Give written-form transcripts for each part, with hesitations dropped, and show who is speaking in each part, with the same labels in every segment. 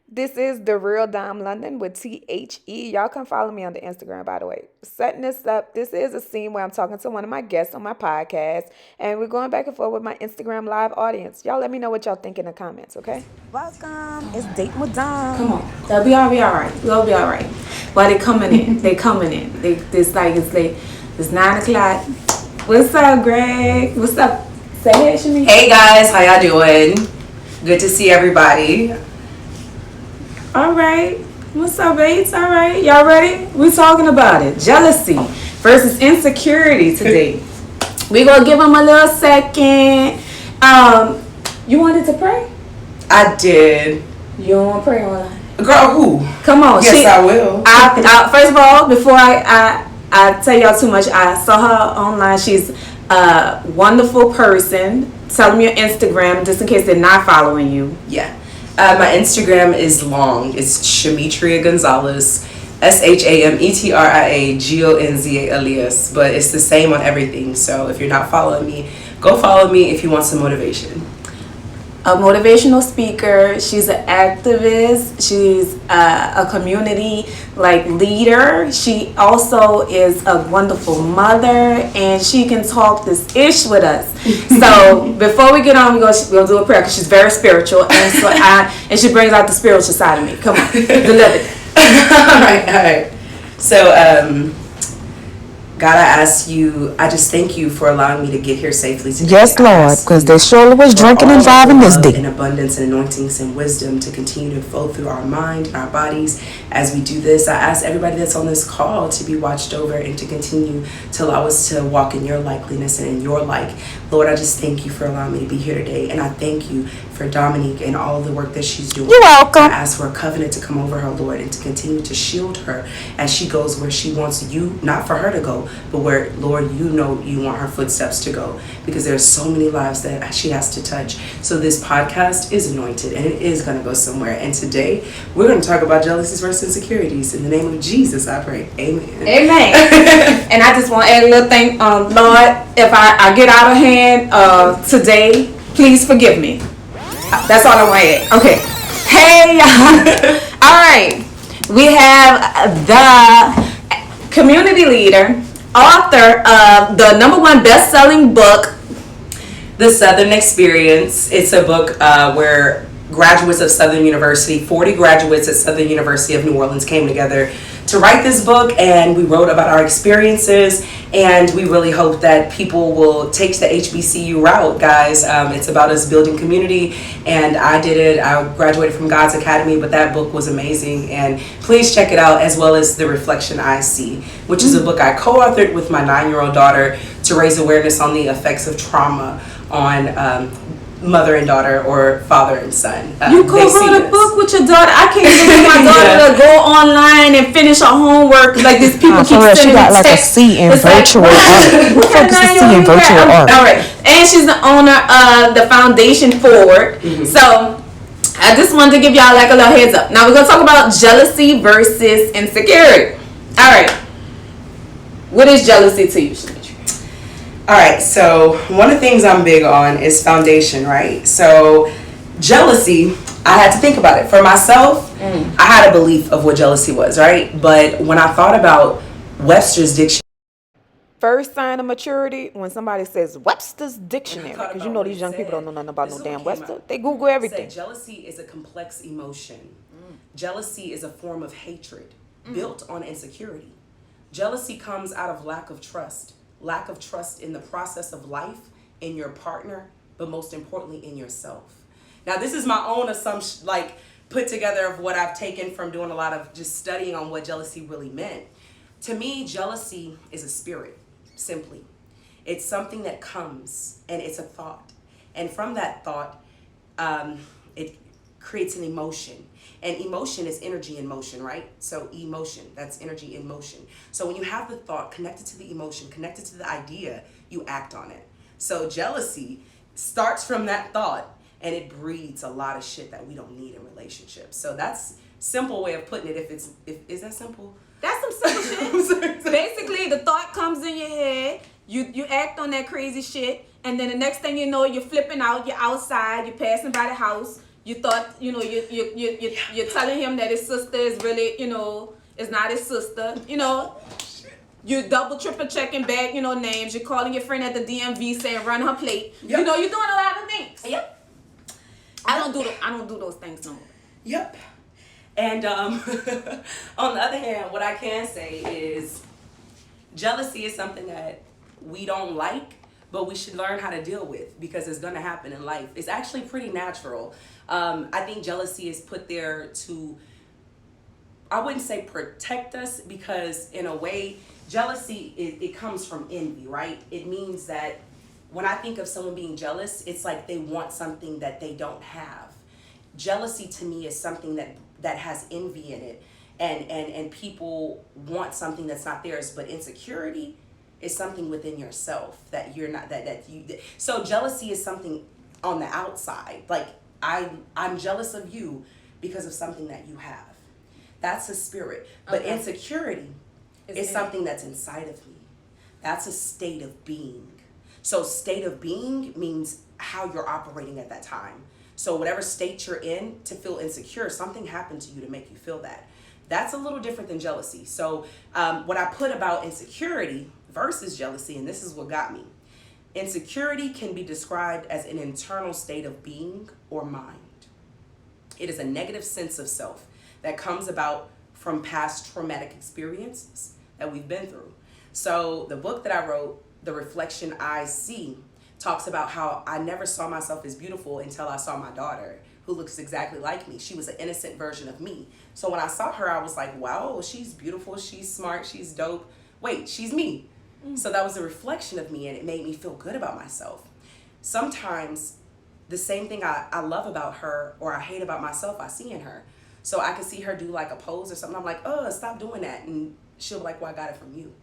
Speaker 1: This is TheRealDomLondon with THE. Y'all come follow me on the Instagram, by the way. Setting this up, this is a scene where I'm talking to one of my guests on my podcast, and we're going back and forth with my Instagram live audience. Y'all let me know what y'all think in the comments, okay? Welcome. It's Dating with Dom.
Speaker 2: Come on, they'll be all right. We'll be all right. Well, they coming in. They coming in. It's 9 o'clock. What's up, Greg? What's up? Say hey, Shametria.
Speaker 3: Hey guys, how y'all doing? Good to see everybody.
Speaker 2: All right. What's up, babes? All right. Y'all ready? We're talking about it. Jealousy versus insecurity today. We're going to give them a little second. You wanted to pray?
Speaker 3: I did.
Speaker 2: You don't want to pray online?
Speaker 3: Girl, who?
Speaker 2: Come on.
Speaker 3: Yes, I will.
Speaker 2: First of all, before I tell y'all too much, I saw her online. She's a wonderful person. Tell them your Instagram, just in case they're not following you.
Speaker 3: Yeah. My Instagram is long. It's Shametria Gonzales. ShametriaGonza alias. But it's the same on everything. So if you're not following me, go follow me if you want some motivation.
Speaker 2: A motivational speaker. She's an activist. She's a community leader. She also is a wonderful mother, and she can talk this ish with us. So before we get on, we'll do a prayer because she's very spiritual, and she brings out the spiritual side of me. Come on, deliver it.
Speaker 3: All right. So God, I ask you, I just thank you for allowing me to get here safely today.
Speaker 1: Yes, Lord, because they surely was drinking and driving this day.
Speaker 3: In abundance and anointings and wisdom to continue to flow through our mind and our bodies as we do this. I ask everybody that's on this call to be watched over and to continue to allow us to walk in your likeliness and in your like. Lord, I just thank you for allowing me to be here today. And I thank you for Dominique and all the work that she's doing.
Speaker 1: You're welcome.
Speaker 3: I ask for a covenant to come over her, Lord, and to continue to shield her as she goes where she wants you, not for her to go, but where, Lord, you know you want her footsteps to go, because there's so many lives that she has to touch. So this podcast is anointed and it is going to go somewhere. And today we're going to talk about jealousies versus insecurities. In the name of Jesus, I pray. Amen.
Speaker 2: Amen. And I just want to add a little thing, Lord, if I get out of hand today, please forgive me. That's all I want to add. Okay. Hey, all right. We have the community leader, author of the #1 best-selling book,
Speaker 3: The Southern Experience. It's a book where graduates of Southern University, 40 graduates at Southern University of New Orleans came together to write this book, and we wrote about our experiences, and we really hope that people will take the HBCU route, guys. It's about us building community, and I did it. I graduated from God's Academy, but that book was amazing, and please check it out, as well as The Reflection I See, which is a book I co-authored with my 9-year-old daughter to raise awareness on the effects of trauma on mother and daughter, or father and son.
Speaker 2: You co-wrote a book with your daughter. I can't even get my daughter to go online and finish her homework. Like these people keep sending
Speaker 1: she got like a C in virtual art. What the fuck is a C in virtual art?
Speaker 2: All right, and she's the owner of the foundation Forward. So I just wanted to give y'all like a little heads up. Now we're gonna talk about jealousy versus insecurity. All right, what is jealousy to you, Shametria?
Speaker 3: All right, so one of the things I'm big on is foundation, right? So jealousy, I had to think about it. For myself, I had a belief of what jealousy was, right? But when I thought about Webster's dictionary,
Speaker 1: First sign of maturity, when somebody says Webster's dictionary, because you know these young people don't know nothing about no damn Webster. They Google everything.
Speaker 3: jealousy is a complex emotion. Jealousy is a form of hatred built on insecurity. Jealousy comes out of lack of trust in the process of life, in your partner, but most importantly in yourself. Now, this is my own assumption, put together of what I've taken from doing a lot of just studying on what jealousy really meant. To me, jealousy is a spirit, simply. It's something that comes, and it's a thought. And from that thought, it creates an emotion. And emotion is energy in motion, right? So emotion, that's energy in motion. So when you have the thought connected to the emotion, connected to the idea, you act on it. So jealousy starts from that thought, and it breeds a lot of shit that we don't need in relationships. So that's simple way of putting it. Is that simple?
Speaker 2: That's some simple shit. Basically, the thought comes in your head. You act on that crazy shit, and then the next thing you know, you're flipping out. You're outside. You're passing by the house. You thought, you're telling him that his sister is really, is not his sister. You double, triple checking back, names. You're calling your friend at the DMV saying run her plate.
Speaker 3: Yep.
Speaker 2: You're doing a lot of things.
Speaker 3: Yep.
Speaker 2: I don't do those things no more.
Speaker 3: Yep. And on the other hand, what I can say is jealousy is something that we don't like, but we should learn how to deal with because it's going to happen in life. It's actually pretty natural. I think jealousy is put there to, I wouldn't say protect us, because in a way, jealousy, it comes from envy, right? It means that when I think of someone being jealous, it's like they want something that they don't have. Jealousy to me is something that has envy in it, and people want something that's not theirs. But insecurity is something within yourself that you're not, so jealousy is something on the outside. Like I'm jealous of you because of something that you have. That's a spirit. But
Speaker 2: Okay.
Speaker 3: Insecurity is something that's inside of me. That's a state of being. So state of being means how you're operating at that time. So whatever state you're in, to feel insecure, something happened to you to make you feel that. That's a little different than jealousy. So what I put about insecurity versus jealousy, and this is what got me. Insecurity can be described as an internal state of being or mind. It is a negative sense of self that comes about from past traumatic experiences that we've been through. So the book that I wrote, The Reflection I See, talks about how I never saw myself as beautiful until I saw my daughter, who looks exactly like me. She was an innocent version of me. So when I saw her, I was like, wow, she's beautiful, she's smart, she's dope. Wait, she's me. So that was a reflection of me, and it made me feel good about myself. Sometimes the same thing I love about her or I hate about myself, I see in her. So I can see her do like a pose or something. I'm like, oh, stop doing that. And she'll be like, well, I got it from you.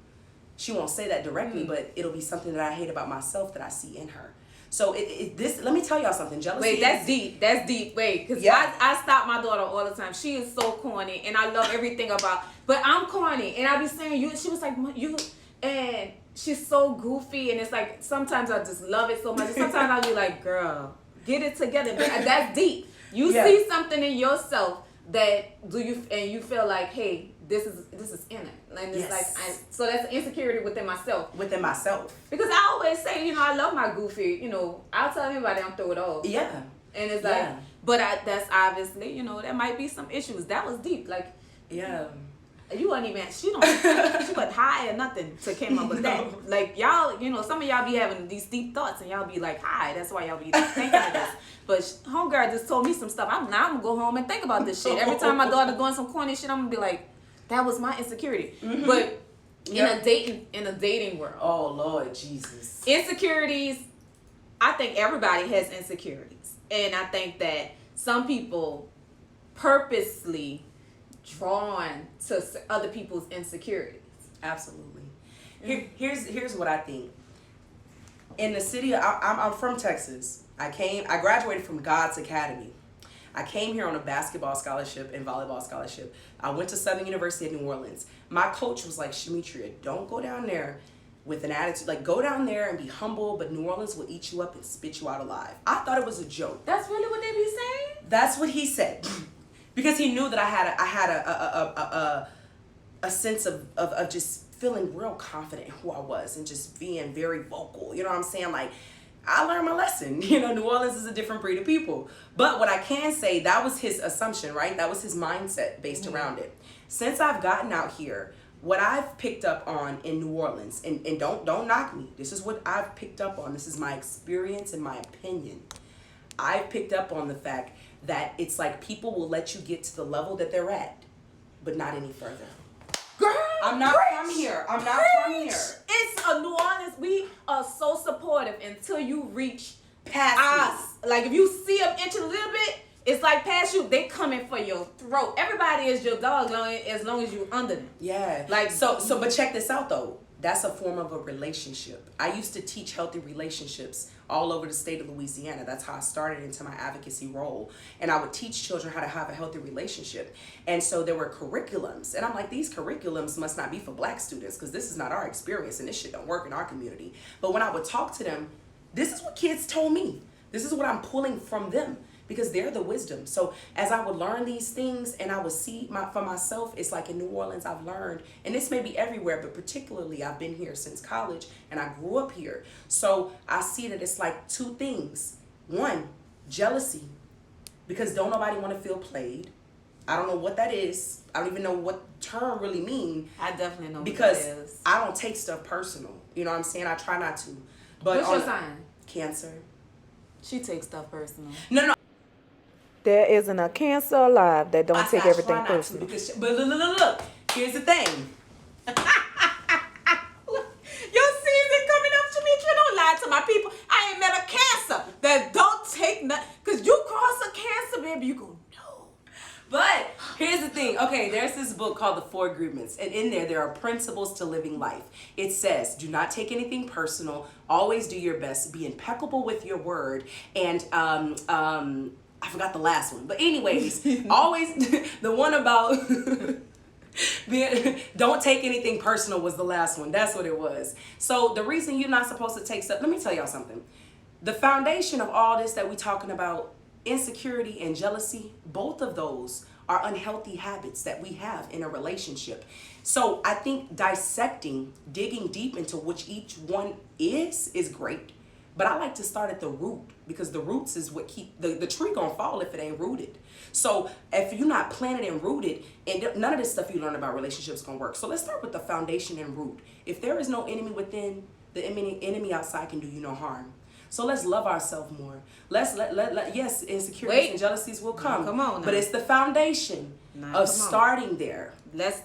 Speaker 3: She won't say that directly, but it'll be something that I hate about myself that I see in her. So let me tell y'all something. Jealousy.
Speaker 2: Wait, that's deep. That's deep. Wait, because I stop my daughter all the time. She is so corny, and I love everything about. But I'm corny, and I be saying you. She was like you, and she's so goofy, and it's like sometimes I just love it so much. And sometimes I'll be like, girl, get it together. But that's deep. You see something in yourself that you feel like, hey, this is in it, and it's like so that's insecurity within myself. Because I always say, I love my goofy. I'll tell anybody I'm through it all.
Speaker 3: Yeah.
Speaker 2: And it's like, but that's obviously, there might be some issues. That was deep. Like,
Speaker 3: yeah.
Speaker 2: You wasn't even, she wasn't high or nothing to came up with that. Like, y'all, some of y'all be having these deep thoughts and y'all be like, high. That's why y'all be thinking of this. But homegirl just told me some stuff. I'm going to go home and think about this shit. Every time my daughter doing some corny shit, I'm going to be like, that was my insecurity. Mm-hmm. But in a dating world.
Speaker 3: Oh, Lord Jesus.
Speaker 2: Insecurities, I think everybody has insecurities. And I think that some people purposely drawn to other people's insecurities.
Speaker 3: Absolutely. Here's what I think. In the city, I'm from Texas. I graduated from God's Academy. I came here on a basketball scholarship and volleyball scholarship. I went to Southern University of New Orleans. My coach was like, Shametria, don't go down there with an attitude. Like, go down there and be humble, but New Orleans will eat you up and spit you out alive. I thought it was a joke.
Speaker 2: That's really what they be saying?
Speaker 3: That's what he said. Because he knew that I had a sense of just feeling real confident in who I was and just being very vocal. You know what I'm saying? Like, I learned my lesson. New Orleans is a different breed of people. But what I can say, that was his assumption, right? That was his mindset based around it. Since I've gotten out here, what I've picked up on in New Orleans, and don't knock me. This is what I've picked up on. This is my experience and my opinion. I've picked up on the fact that it's like people will let you get to the level that they're at, but not any further.
Speaker 2: Girl,
Speaker 3: I'm not from here. I'm not from here.
Speaker 2: It's a New Orleans. We are so supportive until you reach
Speaker 3: past
Speaker 2: us. Like, if you see them inch a little bit, it's like past you. They coming for your throat. Everybody is your dog as long as you under them.
Speaker 3: Yeah.
Speaker 2: Like,
Speaker 3: so, but check this out though. That's a form of a relationship. I used to teach healthy relationships all over the state of Louisiana. That's how I started into my advocacy role. And I would teach children how to have a healthy relationship. And so there were curriculums. And I'm like, these curriculums must not be for Black students because this is not our experience and this shit don't work in our community. But when I would talk to them, this is what kids told me. This is what I'm pulling from them. because they're the wisdom. So as I would learn these things and I would see for myself, it's like in New Orleans I've learned, and this may be everywhere, but particularly I've been here since college and I grew up here. So I see that it's like two things. One, jealousy, because don't nobody want to feel played. I don't know what that is. I don't even know what term really mean.
Speaker 2: I definitely know
Speaker 3: because
Speaker 2: what that is.
Speaker 3: I don't take stuff personal. You know what I'm saying? I try not to. But
Speaker 2: what's your sign?
Speaker 3: Cancer.
Speaker 2: She takes stuff personal.
Speaker 3: No.
Speaker 1: There isn't a Cancer alive that don't take everything personal.
Speaker 3: But look. Here's the thing.
Speaker 2: Your season coming up, Shametria. Don't lie to my people. I ain't met a Cancer that don't take nothing. Because you cross a Cancer, baby, you go, no.
Speaker 3: But here's the thing. Okay, there's this book called The Four Agreements. And in there are principles to living life. It says, do not take anything personal. Always do your best. Be impeccable with your word. And I forgot the last one. But anyways, always the one about don't take anything personal was the last one. That's what it was. So the reason you're not supposed to take stuff, let me tell y'all something. The foundation of all this that we talking about, insecurity and jealousy, both of those are unhealthy habits that we have in a relationship. So I think dissecting, digging deep into which each one is great. But I like to start at the root, because the roots is what keep the tree gonna fall if it ain't rooted. So if you're not planted and rooted, and none of this stuff you learn about relationships gonna work. So let's start with the foundation and root. If there is no enemy within, the enemy outside can do you no harm. So let's love ourselves more. Let's yes, insecurities and jealousies will come.
Speaker 2: Come on now.
Speaker 3: But it's the foundation of starting there.
Speaker 2: Let's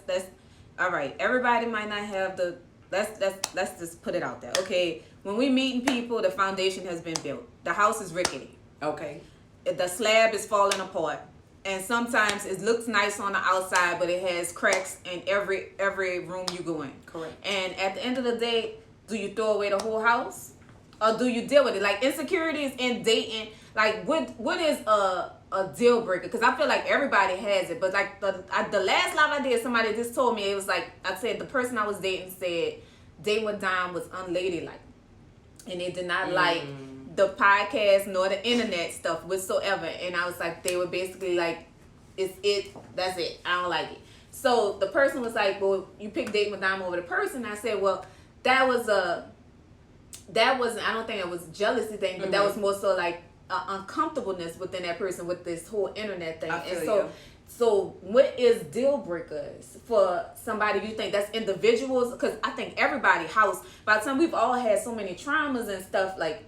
Speaker 2: all right. Everybody might not have the let's just put it out there. Okay. When we meeting people, the foundation has been built. The house is rickety.
Speaker 3: Okay.
Speaker 2: The slab is falling apart. And sometimes it looks nice on the outside, but it has cracks in every room you go in.
Speaker 3: Correct.
Speaker 2: And at the end of the day, do you throw away the whole house? Or do you deal with it? Like insecurities in dating, like what is a deal breaker? Because I feel like everybody has it. But like the last live I did, somebody just told me, it was like, I said the person I was dating said Dating with Dom was unladylike. And they did not like the podcast nor the internet stuff whatsoever. And I was like, they were basically like, that's it. I don't like it. So the person was like, well, you picked Dating with Dom over the person. I said, well, that wasn't, I don't think it was a jealousy thing, but that was more so like uncomfortableness within that person with this whole internet thing. So what is deal breakers for somebody you think that's individuals? Because I think everybody house, by the time we've all had so many traumas and stuff, like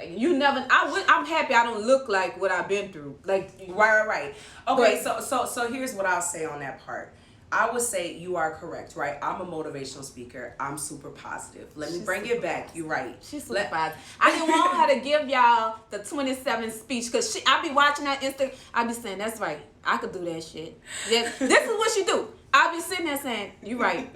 Speaker 2: you never, I'm happy I don't look like what I've been through. Like
Speaker 3: Right. Okay, so here's what I'll say on that part. I would say you are correct, right? I'm a motivational speaker. I'm super positive. Let me bring it back. You're right.
Speaker 2: She's super positive. I didn't want her to give y'all the 27 speech, because I be watching that Insta. I be saying, that's right. I could do that shit. Yeah, this is what she do. I be sitting there saying, you right.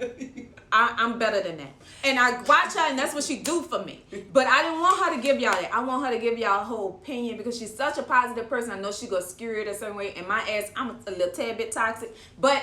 Speaker 2: I'm better than that. And I watch her, and that's what she do for me. But I didn't want her to give y'all that. I want her to give y'all her whole opinion, because she's such a positive person. I know she gonna skew it a certain way. And my ass, I'm a little tad bit toxic. But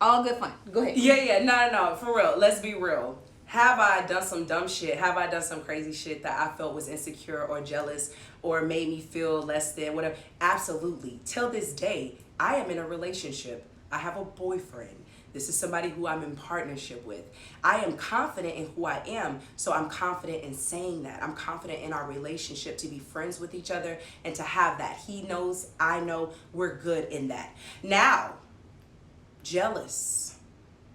Speaker 2: all good fun. Go ahead.
Speaker 3: Yeah. No. For real. Let's be real. Have I done some dumb shit? Have I done some crazy shit that I felt was insecure or jealous or made me feel less than whatever? Absolutely. Till this day, I am in a relationship. I have a boyfriend. This is somebody who I'm in partnership with. I am confident in who I am, so I'm confident in saying that. I'm confident in our relationship to be friends with each other and to have that. He knows, I know, we're good in that. Now, jealous.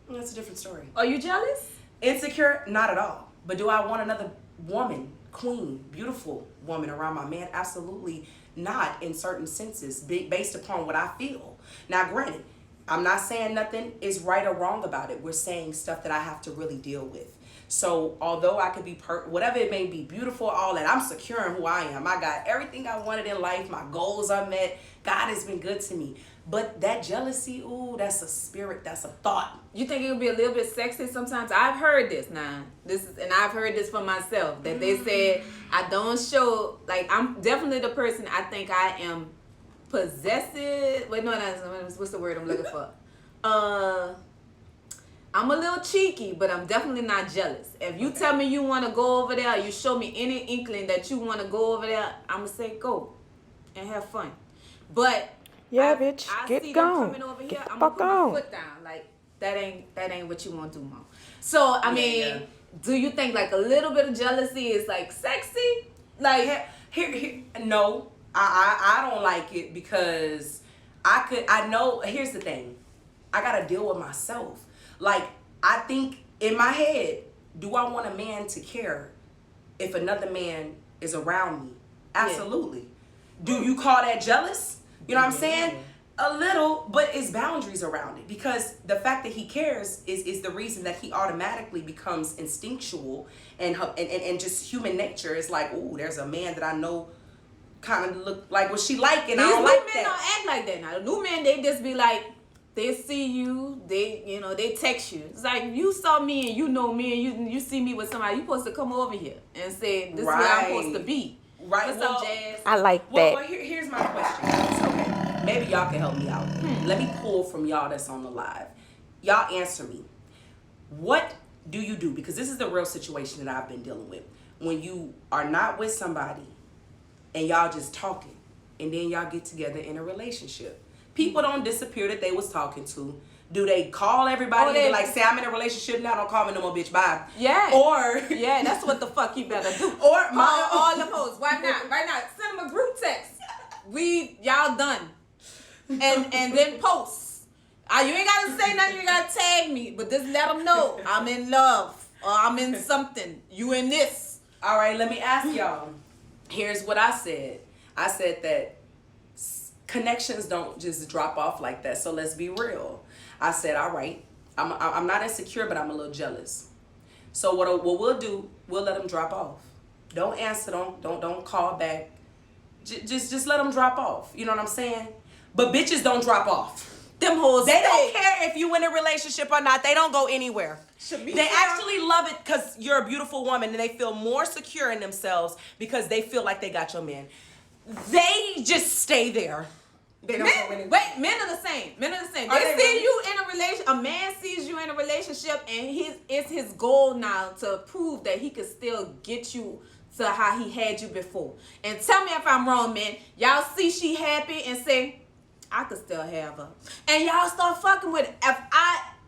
Speaker 3: That's a different story.
Speaker 2: Are you jealous?
Speaker 3: Insecure? Not at all. But do I want another woman, queen, beautiful woman around my man? Absolutely not, in certain senses, based upon what I feel. Now, granted, I'm not saying nothing is right or wrong about it. We're saying stuff that I have to really deal with. So although I could be whatever it may be, beautiful, all that, I'm secure in who I am. I got everything I wanted in life. My goals are met. God has been good to me. But that jealousy, ooh, that's a spirit. That's a thought.
Speaker 2: You think it would be a little bit sexist sometimes? I've heard this now. And I've heard this for myself, that they said I don't show, like, I'm definitely the person I think I am possessive. Wait, no, what's the word I'm looking for? I'm a little cheeky, but I'm definitely not jealous. If you tell me you want to go over there, you show me any inkling that you want to go over there, I'm going to say go and have fun. But
Speaker 1: Yeah, bitch,
Speaker 2: I
Speaker 1: get
Speaker 2: see them
Speaker 1: gone.
Speaker 2: coming over
Speaker 1: Get
Speaker 2: here.
Speaker 1: the
Speaker 2: I'm gonna
Speaker 1: fuck
Speaker 2: put my
Speaker 1: on.
Speaker 2: foot down. Like that ain't what you want to do, mom. So I mean, do you think like a little bit of jealousy is like sexy? Like
Speaker 3: here no, I don't like it because I know. Here's the thing, I gotta deal with myself. Like I think in my head, do I want a man to care if another man is around me? Absolutely. Do you call that jealous? You know what I'm saying? A little, but it's boundaries around it, because the fact that he cares is the reason that he automatically becomes instinctual and just human nature is like, ooh, there's a man that I know kind of look like what she like, and I don't like
Speaker 2: these new men
Speaker 3: that.
Speaker 2: don't act like that now. The new men, they just be like, they see you, they text you. It's like, you saw me and you know me and you see me with somebody, you supposed to come over here and say, this is where I'm supposed to be.
Speaker 3: Right.
Speaker 2: What's up, Jazz?
Speaker 1: I like
Speaker 3: Well,
Speaker 1: that.
Speaker 3: here's my question. Okay, maybe y'all can help me out. Let me pull from y'all that's on the live. Y'all answer me. What do you do? Because this is the real situation that I've been dealing with. When you are not with somebody and y'all just talking, and then y'all get together in a relationship. People don't disappear that they was talking to. Do they call everybody and be like, say, I'm in a relationship now, don't call me no more, bitch, bye?
Speaker 2: Yeah.
Speaker 3: Or
Speaker 2: yeah, that's what the fuck you better do.
Speaker 3: Or
Speaker 2: Call all them hoes. Why not? Right now, send them a group text. Y'all done. And then post. You ain't gotta say nothing, you ain't gotta tag me, but just let them know I'm in love or I'm in something. You in this.
Speaker 3: All right, let me ask y'all. Here's what I said. I said that connections don't just drop off like that. So let's be real. I said, all right, I'm not insecure, but I'm a little jealous. So what we'll do, we'll let them drop off. Don't answer, don't call back. Just let them drop off. You know what I'm saying? But bitches don't drop off.
Speaker 2: Them hoes
Speaker 3: They don't care if you in a relationship or not. They don't go anywhere. They actually love it because you're a beautiful woman, and they feel more secure in themselves because they feel like they got your man. They just stay there. They don't go anywhere.
Speaker 2: Wait, men are the same. Men are the same. They see you in a relationship. A man sees you in a relationship, and it's his goal now to prove that he can still get you to how he had you before. And tell me if I'm wrong, man. Y'all see she happy and say, I could still have her. And y'all start fucking with it. If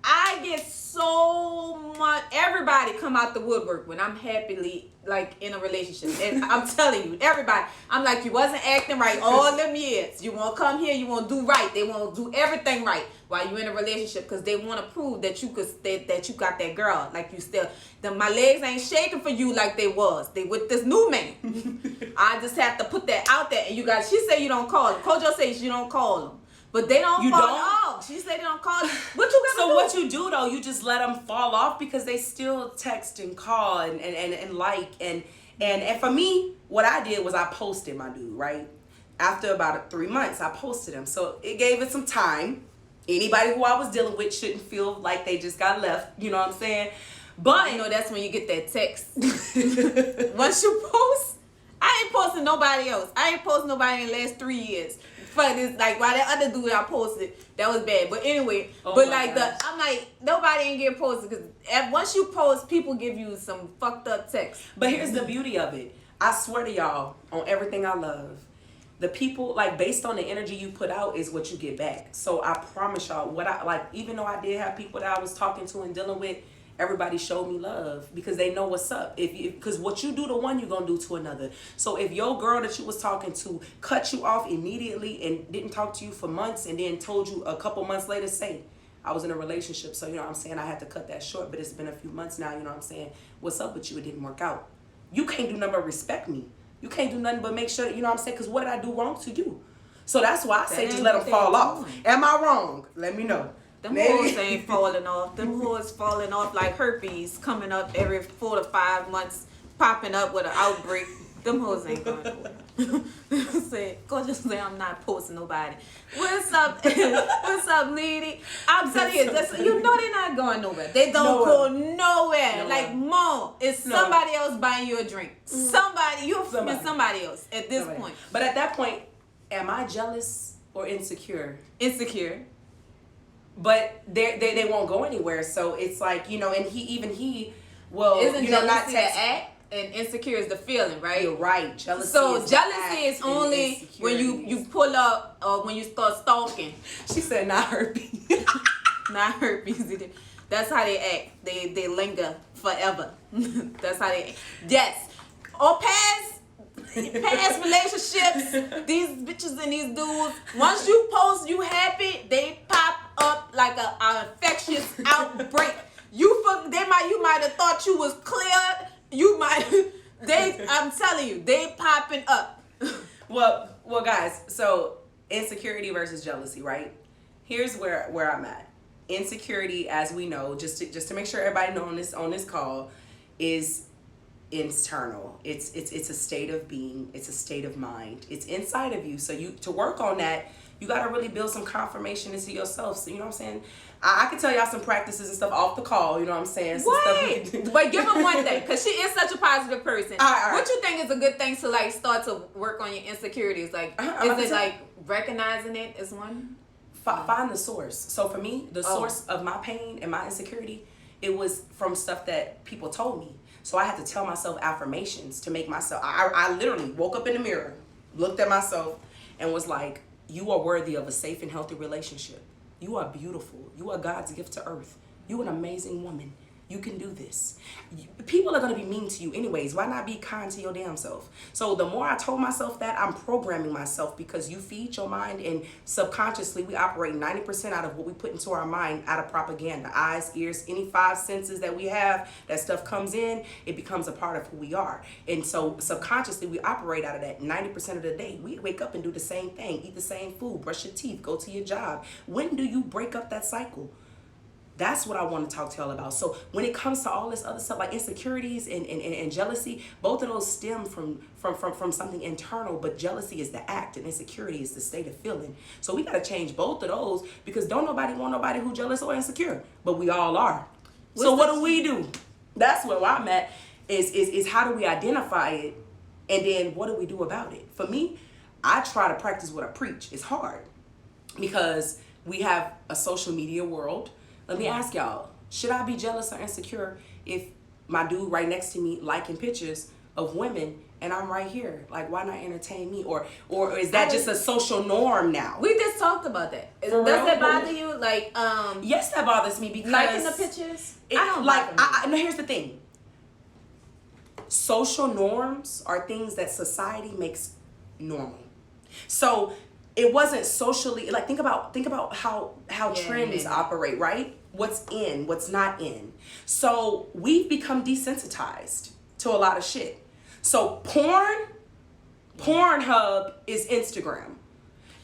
Speaker 2: I get so much, everybody come out the woodwork when I'm happily like in a relationship. And I'm telling you, everybody, I'm like, you wasn't acting right all them years. You won't come here, you won't do right. They won't do everything right while you in a relationship, because they want to prove that you could that you got that girl. Like you still, my legs ain't shaking for you like they was. They with this new man. I just have to put that out there. And you guys, she say you don't call them. Kojo says you don't call them. But they don't fall off. She said they don't call you. What you gonna do?
Speaker 3: So what you do though, you just let them fall off because they still text and call and like and for me, what I did was I posted my dude, right? After about 3 months, I posted him. So it gave it some time. Anybody who I was dealing with shouldn't feel like they just got left. You know what I'm saying? But
Speaker 2: you know that's when you get that text. Once you post, I ain't posting nobody else. I ain't posting nobody in the last 3 years. Fuck this, like why that other dude I posted, that was bad. But anyway, I'm like, nobody ain't getting posted because once you post, people give you some fucked up text.
Speaker 3: But here's the beauty of it. I swear to y'all, on everything I love, the people, like, based on the energy you put out is what you get back. So I promise y'all, even though I did have people that I was talking to and dealing with, everybody showed me love because they know what's up. Because what you do to one, you're going to do to another. So if your girl that you was talking to cut you off immediately and didn't talk to you for months and then told you a couple months later, say, I was in a relationship, so you know what I'm saying, I had to cut that short, but it's been a few months now, you know what I'm saying, what's up with you, it didn't work out. You can't do nothing but respect me. You can't do nothing but make sure that, you know what I'm saying, because what did I do wrong to you? So that's why I say just let them fall off. Am I wrong? Let me know.
Speaker 2: Them hoes ain't falling off. Them hoes falling off like herpes, coming up every 4 to 5 months, popping up with an outbreak. Them hoes ain't going nowhere. Go just say I'm not posting nobody. What's up? What's up, lady? I'm telling you, you know they're not going nowhere. They don't go nowhere. Like, Mom, it's somebody else buying you a drink. You're somebody else at this point.
Speaker 3: But at that point, am I jealous or insecure?
Speaker 2: Insecure.
Speaker 3: But they won't go anywhere. So it's like, you know, and he will,
Speaker 2: isn't
Speaker 3: you know, not
Speaker 2: jealousy
Speaker 3: text.
Speaker 2: an act? and insecure is the feeling, right?
Speaker 3: You're right. Jealousy.
Speaker 2: So
Speaker 3: is
Speaker 2: jealousy is only when you pull up or when you start stalking.
Speaker 3: She said not herpes.
Speaker 2: Not herpes. That's how they act. They linger forever. That's how they act. Yes. Or past relationships, these bitches and these dudes, once you post you happy, they pop up like a infectious outbreak. You might have thought you was cleared. I'm telling you, they popping up.
Speaker 3: Well, guys, so insecurity versus jealousy, right? Here's where I'm at. Insecurity, as we know, just to make sure everybody knows on this call, is internal. It's a state of being. It's a state of mind. It's inside of you. So to work on that, you got to really build some confirmation into yourself. So you know what I'm saying? I can tell y'all some practices and stuff off the call. You know what I'm saying?
Speaker 2: But give her one thing, because she is such a positive person.
Speaker 3: All right.
Speaker 2: What you think is a good thing to like start to work on your insecurities? Like, is it like recognizing it as one?
Speaker 3: Find the source. So for me, the source of my pain and my insecurity, it was from stuff that people told me. So I had to tell myself affirmations to make myself. I literally woke up in the mirror, looked at myself, and was like, "You are worthy of a safe and healthy relationship. You are beautiful. You are God's gift to earth. You are an amazing woman. You can do this." People are going to be mean to you anyways. Why not be kind to your damn self? So the more I told myself that, I'm programming myself, because you feed your mind, and subconsciously we operate 90% out of what we put into our mind out of propaganda. Eyes, ears, any 5 senses that we have, that stuff comes in, it becomes a part of who we are. And so subconsciously we operate out of that 90% of the day. We wake up and do the same thing, eat the same food, brush your teeth, go to your job. When do you break up that cycle? That's what I want to talk to y'all about. So when it comes to all this other stuff like insecurities and jealousy, both of those stem from something internal, but jealousy is the act and insecurity is the state of feeling. So we got to change both of those, because don't nobody want nobody who jealous or insecure, but we all are. So what do we do? That's where I'm at, is how do we identify it, and then what do we do about it? For me, I try to practice what I preach. It's hard because we have a social media world. Let me ask y'all, should I be jealous or insecure if my dude right next to me liking pictures of women and I'm right here? Like, why not entertain me? Or is that just a social norm now?
Speaker 2: We just talked about that. Does that bother you? Like,
Speaker 3: yes, that bothers me, because
Speaker 2: liking the pictures?
Speaker 3: I don't like. No, here's the thing. Social norms are things that society makes normal. So it wasn't socially, like, think about how trends operate, right? What's in, what's not in. So we've become desensitized to a lot of shit. So Pornhub is Instagram.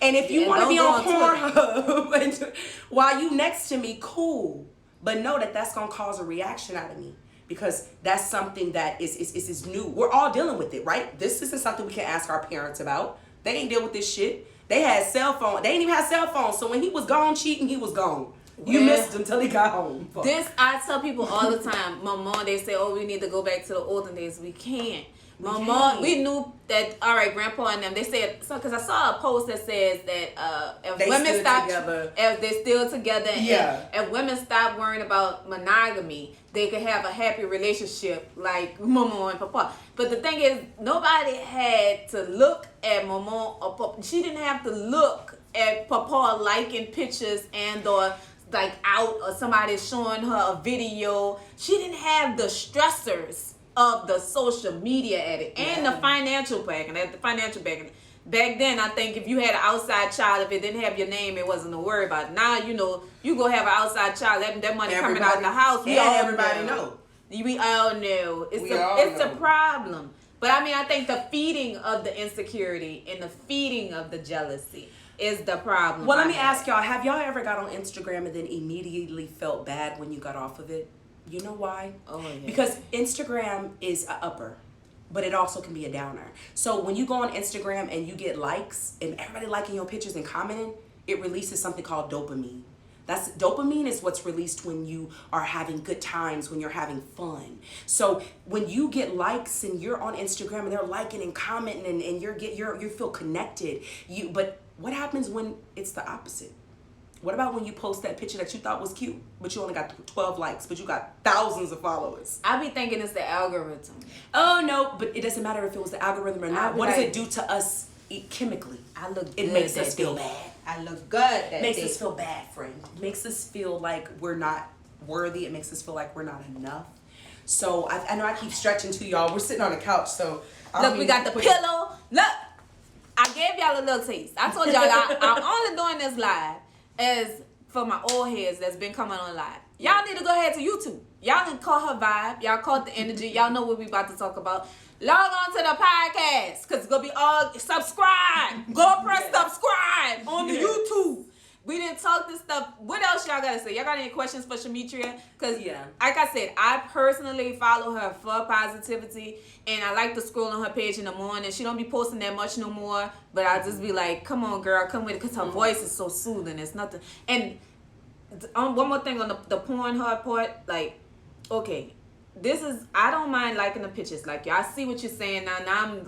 Speaker 3: And if you want to be on Pornhub while you next to me, cool. But know that that's going to cause a reaction out of me, because that's something that is new. We're all dealing with it, right? This isn't something we can ask our parents about. They ain't deal with this shit. They had cell phone. They didn't even have cell phones. So when he was gone cheating, he was gone. You missed him till he got home.
Speaker 2: I tell people all the time, my mom, they say, "Oh, we need to go back to the olden days." We can't. My mom, we knew that, all right, grandpa and them, they said, so, because I saw a post that says that if women stop, if they're still together, and if women stop worrying about monogamy, they could have a happy relationship like mama and papa. But the thing is, nobody had to look at mama or papa. She didn't have to look at papa liking pictures and or like out, or somebody showing her a video. She didn't have the stressors of the social media at it, and the financial backing. Back then, I think if you had an outside child, if it didn't have your name, it wasn't to worry about. Now, you know, you go have an outside child, that money coming out of the house. We all know. We all know. It's a problem. But I mean, I think the feeding of the insecurity and the feeding of the jealousy is the problem.
Speaker 3: Well, let me ask y'all, have y'all ever got on Instagram and then immediately felt bad when you got off of it? You know why?
Speaker 2: Oh, yeah.
Speaker 3: Because Instagram is an upper, but it also can be a downer. So when you go on Instagram and you get likes and everybody liking your pictures and commenting, it releases something called dopamine. Dopamine is what's released when you are having good times, when you're having fun. So when you get likes and you're on Instagram and they're liking and commenting and you feel connected. But what happens when it's the opposite? What about when you post that picture that you thought was cute, but you only got 12 likes, but you got thousands of followers?
Speaker 2: I be thinking it's the algorithm.
Speaker 3: Oh, no, but it doesn't matter if it was the algorithm or not. What does
Speaker 2: like,
Speaker 3: it do to us chemically?
Speaker 2: I look
Speaker 3: It
Speaker 2: good
Speaker 3: makes
Speaker 2: that
Speaker 3: us feel
Speaker 2: day.
Speaker 3: bad.
Speaker 2: I look good that
Speaker 3: It makes
Speaker 2: day.
Speaker 3: us feel bad, friend. It makes us feel like we're not worthy. It makes us feel like we're not enough. So I know I keep stretching to y'all. We're sitting on the couch, so
Speaker 2: Look, we got the pillow. Look, I gave y'all a little taste. I told y'all I'm only doing this live as for my old heads that's been coming on live. Y'all need to go ahead to YouTube. Y'all need to call her vibe. Y'all caught the energy. Y'all know what we about to talk about. Log on to the podcast because it's going to be all subscribe. Go press subscribe on the YouTube. We didn't talk this stuff. What else y'all got to say? Y'all got any questions for Shametria? Because, like I said, I personally follow her for positivity, and I like to scroll on her page in the morning. She don't be posting that much no more, but I just be like, come on, girl, come with it, because her voice is so soothing. It's nothing. And one more thing on the porn hard part, like, okay, this is, I don't mind liking the pictures. Like, y'all see what you're saying now. Now I'm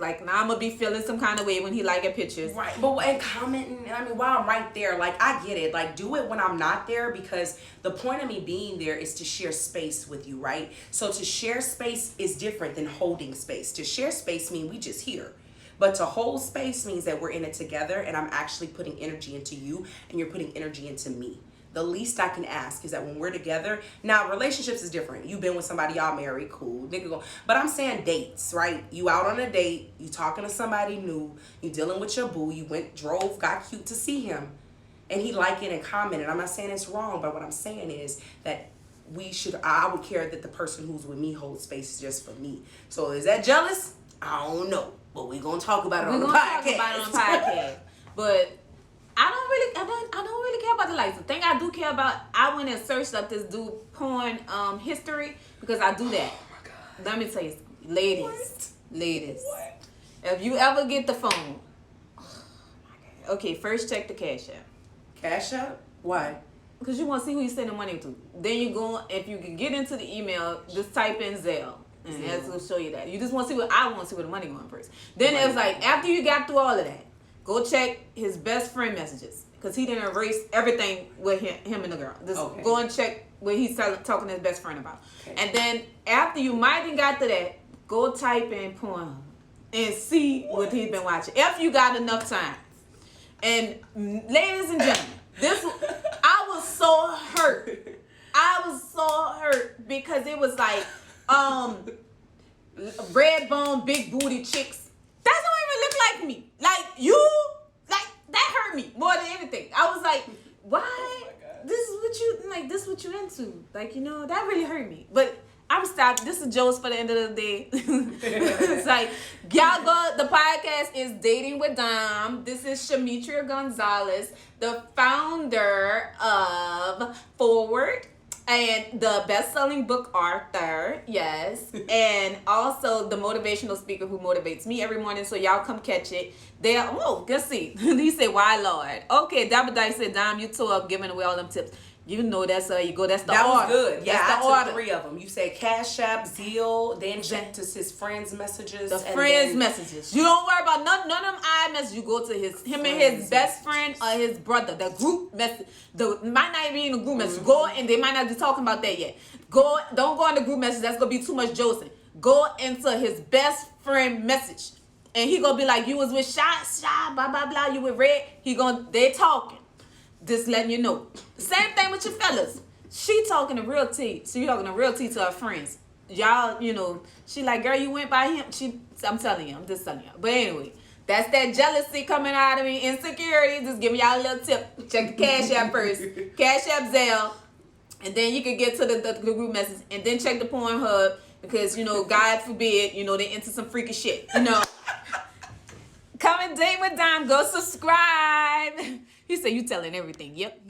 Speaker 2: gonna be feeling some kind of way when he liking pictures.
Speaker 3: Right, but and commenting, I mean, while I'm right there, like, I get it. Like, do it when I'm not there, because the point of me being there is to share space with you, right? So to share space is different than holding space. To share space means we just here. But to hold space means that we're in it together, and I'm actually putting energy into you, and you're putting energy into me. The least I can ask is that when we're together, now relationships is different. You've been with somebody, y'all married, cool, nigga go. But I'm saying dates, right? You out on a date, you talking to somebody new, you dealing with your boo, you drove, got cute to see him, and he liked it and commented. I'm not saying it's wrong, but what I'm saying is that I would care that the person who's with me holds space just for me. So is that jealous? I don't know, but we're gonna talk about it on the podcast.
Speaker 2: Talk about it on the podcast. But I don't really care about the likes. The thing I do care about, I went and searched up this dude porn history, because I do that.
Speaker 3: Oh my God.
Speaker 2: Let me tell you something. Ladies.
Speaker 3: What?
Speaker 2: If you ever get the phone, okay, first check the cash app.
Speaker 3: Cash App? Why?
Speaker 2: Because you want to see who you're sending money to. Then you go, if you can get into the email, just type in Zelle. And that's going to show you that. You just want to see I want to see where the money going first. Then it's like, after you got through all of that, go check his best friend messages, because he didn't erase everything with him and the girl. Just go and check what he's talking to his best friend about. Okay. And then after you might have got to that, go type in porn and see what he's been watching, if you got enough time. And ladies and gentlemen, I was so hurt. Because it was like red bone, big booty chicks. That don't even look like me. Like, that hurt me more than anything. I was like, why? Oh, this is what you into. Like, that really hurt me. But I'm stopped. This is Joe's for the end of the day. It's like, y'all go, the podcast is Dating with Dom. This is Shametria Gonzales, the founder of Forward, and the best-selling book author, yes, and also the motivational speaker who motivates me every morning. So y'all come catch it. Let's see. He said, "Why, Lord?" Okay, Dabba Dice said, "Dom, you tore up giving away all them tips." You know that's you go. That's the
Speaker 3: that
Speaker 2: order.
Speaker 3: Was good. Yeah,
Speaker 2: that's the
Speaker 3: I
Speaker 2: order.
Speaker 3: took 3 of them. You said Cash App, Zeal, then check to his friends' messages.
Speaker 2: Messages. You don't worry about none of them iMessages. You go to him and his best friend or his brother. The group message. Might not even be in the group message. Go, and they might not be talking about that yet. Don't go in the group message. That's gonna be too much Joseph. Go into his best friend message, and he gonna be like, "You was with Shy, blah blah blah. You with Red." They talking. Just letting you know. Same thing with your fellas. She talking to real tea. So you talking to real tea to her friends. Y'all, she like, girl, you went by him. I'm telling you. I'm just telling you. But anyway, that's that jealousy coming out of me. Insecurity. Just giving y'all a little tip. Check the Cash App first. Cash App, Zelle. And then you can get to the group message. And then check the Pornhub. Because, God forbid, they into some freaky shit. Come and date with Dom. Go subscribe. He said, you telling everything. Yep.